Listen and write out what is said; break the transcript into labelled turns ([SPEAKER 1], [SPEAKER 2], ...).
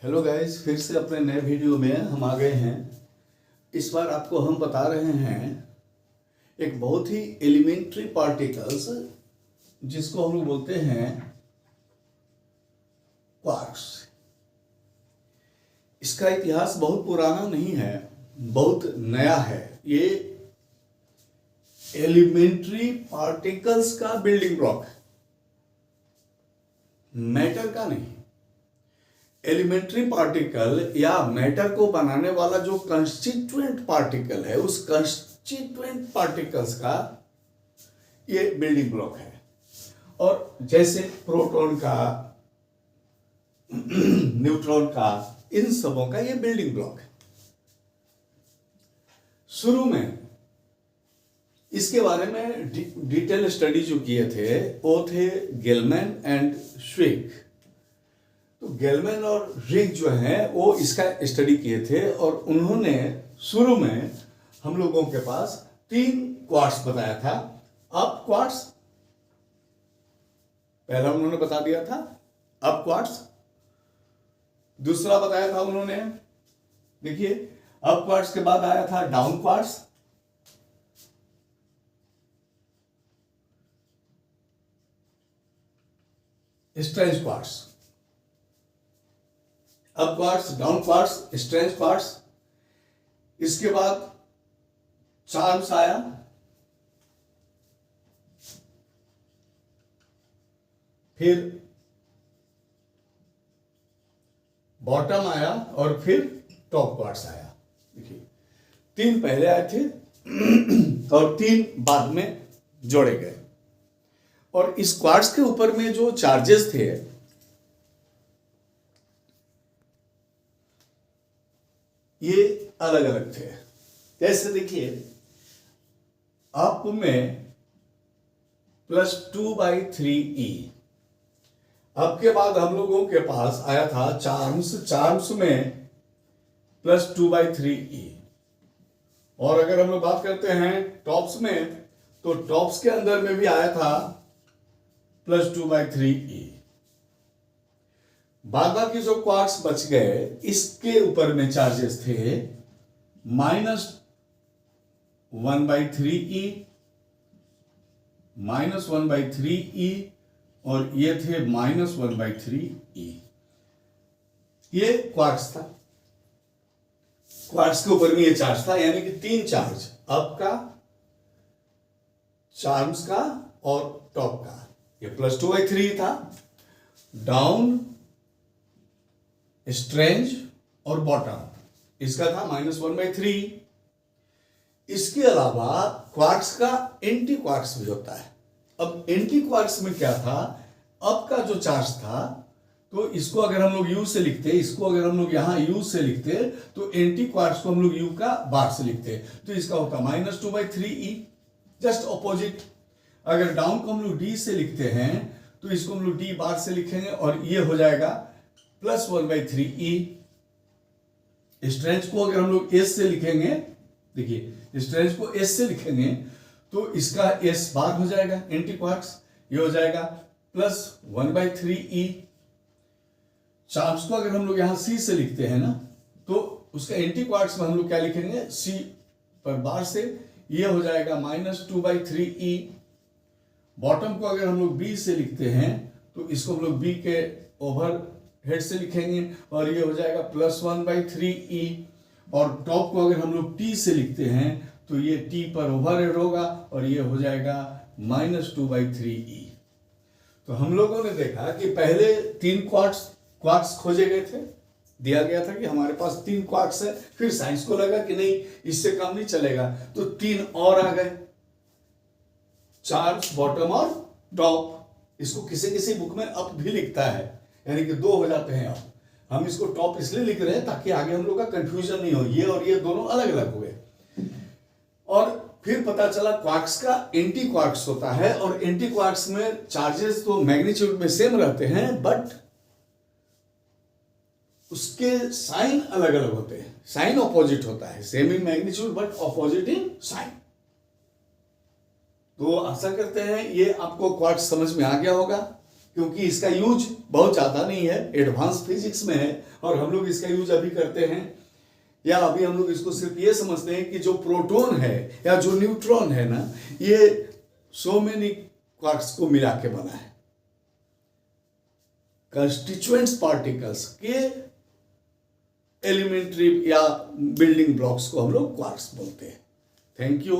[SPEAKER 1] Hello guys, फिर से अपने नए वीडियो में हम आ गए हैं। इस बार आपको हम बता रहे हैं एक बहुत ही एलिमेंट्री पार्टिकल्स जिसको हम लोग बोलते हैं क्वार्क्स। इसका इतिहास बहुत पुराना नहीं है, बहुत नया है। ये एलिमेंट्री पार्टिकल्स का बिल्डिंग ब्लॉक है, मैटर का नहीं। एलिमेंट्री पार्टिकल या मैटर को बनाने वाला जो कंस्टिट्यूएंट पार्टिकल है, उस कंस्टिट्यूएंट पार्टिकल्स का ये बिल्डिंग ब्लॉक है। और जैसे प्रोटॉन का, न्यूट्रॉन का, इन सबों का ये बिल्डिंग ब्लॉक है। शुरू में इसके बारे में डिटेल स्टडी जो किए थे वो थे गेलमैन एंड श्विक। तो गेलमैन और रिक जो है वो इसका स्टडी किए थे और उन्होंने शुरू में हम लोगों के पास 3 क्वार्ट्स बताया था। अब क्वार्ट्स पहला उन्होंने बता दिया था, अब क्वार्ट्स दूसरा बताया था उन्होंने। देखिए, अब क्वार्ट्स के बाद आया था डाउन क्वार्ट्स, स्ट्रेंज क्वार्ट्स। अब quartz, down quartz, strange quartz. इसके बाद चार्म्स आया, फिर बॉटम आया और फिर टॉप क्वार्ट्स आया। देखिए, 3 पहले आए थे और 3 बाद में जोड़े गए। और इस क्वार्ट्स के ऊपर में जो चार्जेस थे ये अलग अलग थे। जैसे देखिए, अप में +2/3e। अब के बाद हम लोगों के पास आया था चार्म्स में +2/3e। और अगर हम लोग बात करते हैं टॉप्स में, तो टॉप्स के अंदर में भी आया था +2/3e। बाद बाकी जो क्वार्ट्स बच गए, इसके ऊपर में चार्जेस थे -1/3e, -1/3e और ये थे -1/3e। ये क्वार्ट्स था। क्वार्ट्स के ऊपर में ये चार्ज था, यानी कि 3 चार्ज, अप का, चार्म्स का और टॉप का। ये +2/3 था। डाउन, स्ट्रेंज और बॉटम, इसका था -1/3। इसके अलावा क्वार्ट्स का एंटी क्वार्ट्स भी होता है। अब एंटी क्वार्ट्स में क्या था, अब का जो चार्ज था, तो इसको अगर हम लोग यू से लिखते, इसको अगर हम लोग यहां यू से लिखते, तो एंटी क्वार्ट्स को हम लोग यू का बार से लिखते, तो इसका होता -2/3e, जस्ट ऑपोजिट। अगर डाउन को हम लोग डी से लिखते हैं तो इसको हम लोग डी बार से लिखेंगे और ये हो जाएगा +1/3e। स्ट्रेंज को अगर हम लोग एस से लिखेंगे, देखिए स्ट्रेंज को एस से लिखेंगे तो इसका एस बार हो जाएगा, एंटी क्वार्ट्स, ये हो जाएगा +1/3e। चार्म्स को अगर हम लोग यहां सी से लिखते हैं ना, तो उसका एंटी क्वार्ट्स में हम लोग क्या लिखेंगे, सी पर बार से, ये हो जाएगा -2/3e। बॉटम को अगर हम लोग बी से लिखते हैं तो इसको हम लोग बी के ओवर हेड से लिखेंगे और ये हो जाएगा +1/3e। और टॉप को अगर हम लोग टी से लिखते हैं तो ये टी पर ओवर हेड होगा और ये हो जाएगा -2/3e। तो हम लोगों ने देखा कि पहले 3 क्वार्ट्स खोजे गए थे, दिया गया था कि हमारे पास 3 क्वार्ट्स है। फिर साइंस को लगा कि नहीं, इससे कम नहीं चलेगा, तो 3 और आ गए, चार्ज, बॉटम और टॉप। इसको किसी किसी बुक में अप भी लिखता है, यानी कि 2 हो जाते हैं। अब हम इसको टॉप इसलिए लिख रहे हैं ताकि आगे हम लोग का कंफ्यूजन नहीं हो, ये और ये दोनों अलग अलग हुए। और फिर पता चला क्वार्क्स का एंटी क्वार्क्स होता है, और एंटी क्वार्क्स में चार्जेस तो मैग्नीट्यूड में सेम रहते हैं, बट उसके साइन अलग अलग होते हैं, साइन ऑपोजिट होता है, same in magnitude but opposite in sign. तो आशा करते हैं ये आपको क्वार्ट्स समझ में आ गया होगा क्योंकि इसका यूज बहुत ज़्यादा नहीं है, एडवांस फिजिक्स में है और हम लोग इसका यूज अभी करते हैं, या अभी हम लोग इसको सिर्फ ये समझते हैं कि जो प्रोटॉन है या जो न्यूट्रॉन है ना, ये सो मेनी क्वार्क्स को मिला के बना है। कंस्टिट्यूएंट्स पार्टिकल्स के एलिमेंट्री या बिल्डिंग ब्लॉक्स को हम लोग क्वार्क्स बोलते हैं। Thank you.